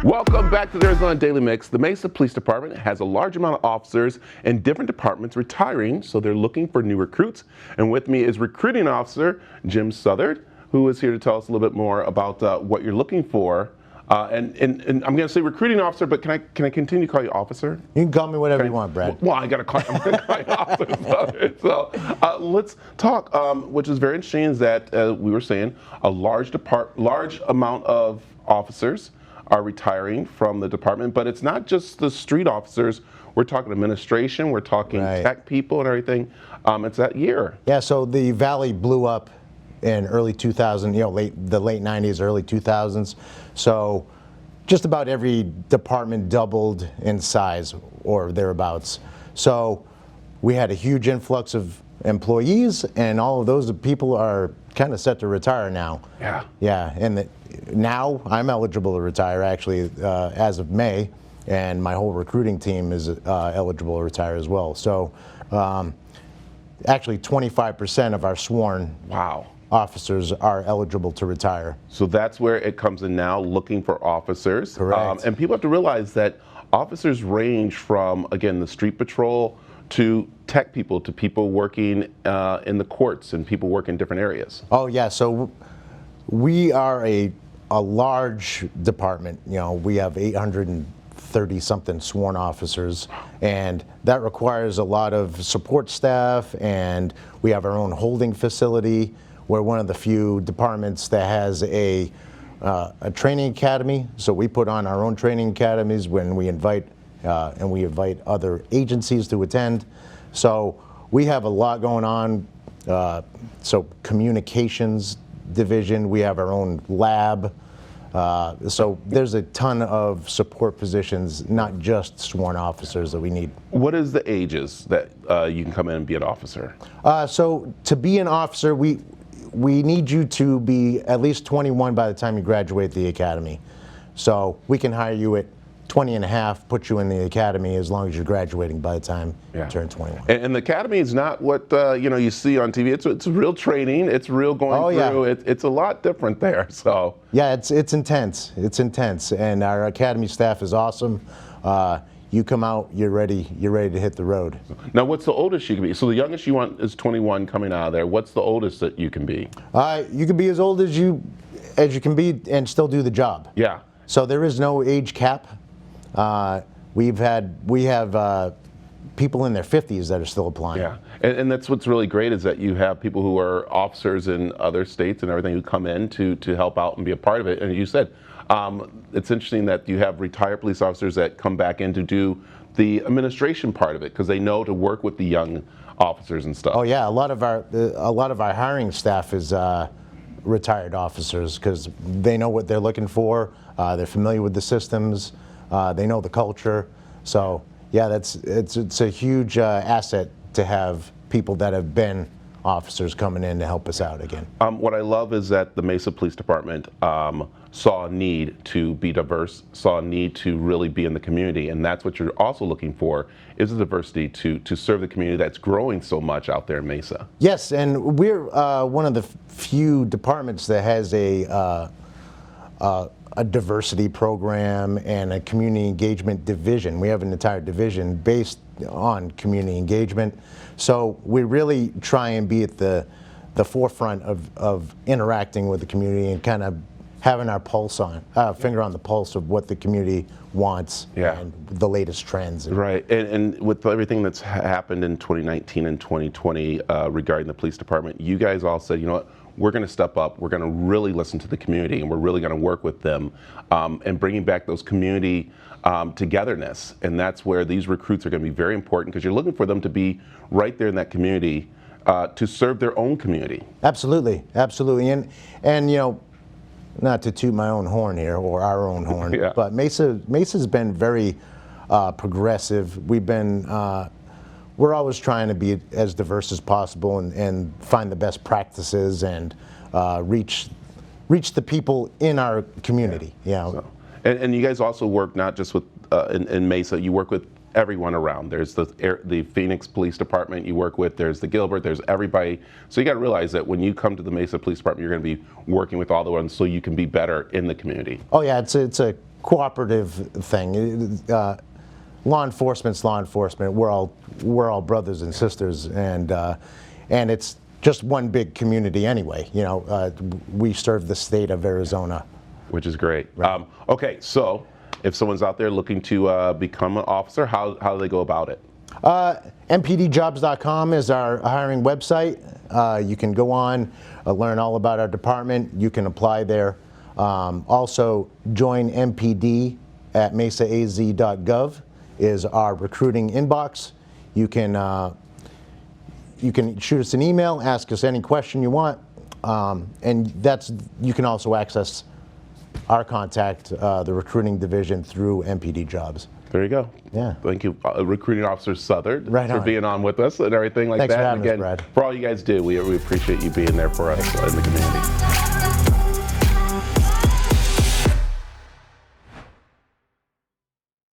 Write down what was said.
Welcome back to the Arizona Daily Mix. The Mesa Police Department has a large amount of officers in different departments retiring, so they're looking for new recruits. And with me is recruiting officer Jim Southard, who is here to tell us a little bit more about what you're looking for. And I'm going to say recruiting officer, but can I continue to call you officer? You can call me whatever you want, Brad. Well, I'm going to call you officer. So let's talk. Which is very interesting is that we were saying a large amount of officers are retiring from the department, but it's not just the street officers. We're talking administration, we're talking tech people and everything. It's that year. Yeah, so the Valley blew up in early 2000, the late 90s, early 2000s. So just about every department doubled in size or thereabouts. So we had a huge influx of employees, and all of those people are kind of set to retire now. Yeah. Yeah, and now I'm eligible to retire actually as of May, and my whole recruiting team is eligible to retire as well. So actually 25% of our sworn officers are eligible to retire. So that's where it comes in now, looking for officers. Correct. And people have to realize that officers range from, again, the street patrol to tech people, to people working in the courts and people work in different areas. Oh yeah, so we are a large department. We have 830 something sworn officers, and that requires a lot of support staff, and we have our own holding facility. We're one of the few departments that has a training academy, so we put on our own training academies when we invite other agencies to attend. So we have a lot going on. So communications division, we have our own lab. So there's a ton of support positions, not just sworn officers that we need. What is the ages that you can come in and be an officer? So to be an officer, we need you to be at least 21 by the time you graduate the academy. So we can hire you at 20 and a half, put you in the academy as long as you're graduating by the time you turn 21. And the academy is not what you see on TV. It's real training. It's real going through. Yeah. It's a lot different there. So yeah, it's intense. It's intense, and our academy staff is awesome. You come out, you're ready to hit the road. Now, what's the oldest you can be? So the youngest you want is 21 coming out of there. What's the oldest that you can be? You can be as old as you can be and still do the job. Yeah. So there is no age cap. We have people in their 50s that are still applying. Yeah, and that's what's really great is that you have people who are officers in other states and everything who come in to help out and be a part of it. And you said, it's interesting that you have retired police officers that come back in to do the administration part of it because they know to work with the young officers and stuff. Oh yeah, a lot of our hiring staff is retired officers because they know what they're looking for. They're familiar with the systems. They know the culture. So yeah, it's a huge asset to have people that have been officers coming in to help us out again. What I love is that the Mesa Police Department saw a need to be diverse, saw a need to really be in the community, and that's what you're also looking for, is the diversity to serve the community that's growing so much out there in Mesa. Yes, and we're one of the few departments that has a diversity program and a community engagement division. We have an entire division based on community engagement. So we really try and be at the forefront of interacting with the community and kind of having our finger on the pulse of what the community wants and the latest trends. Right, and with everything that's happened in 2019 and 2020 regarding the police department, you guys all said, you know what, we're going to step up, we're going to really listen to the community, and we're really going to work with them and bringing back those community togetherness. And that's where these recruits are going to be very important because you're looking for them to be right there in that community to serve their own community. Absolutely, absolutely. And not to toot my own horn here or our own horn, but Mesa's been very progressive. We're always trying to be as diverse as possible and find the best practices and reach the people in our community. And you guys also work not just with in Mesa. You work with everyone around. There's the Phoenix Police Department you work with, there's the Gilbert, there's everybody. So you got to realize that when you come to the Mesa Police Department, you're going to be working with all the ones so you can be better in the community. Oh yeah, it's a cooperative thing. Law enforcement's law enforcement. We're all brothers and sisters, and it's just one big community anyway. You know, we serve the state of Arizona, which is great. Right. Okay, so if someone's out there looking to become an officer, how do they go about it? MPDjobs.com is our hiring website. You can go on, learn all about our department. You can apply there. Also, join MPD at mesaaz.gov is our recruiting inbox. You can shoot us an email, ask us any question you want, and you can also access our contact, the recruiting division, through MPD Jobs. There you go. Yeah. Thank you, Recruiting Officer Southard, Right for on. being on with us and everything like Thanks that. for And having us, again, Brad. for all you guys do, we appreciate you being there for us in the community.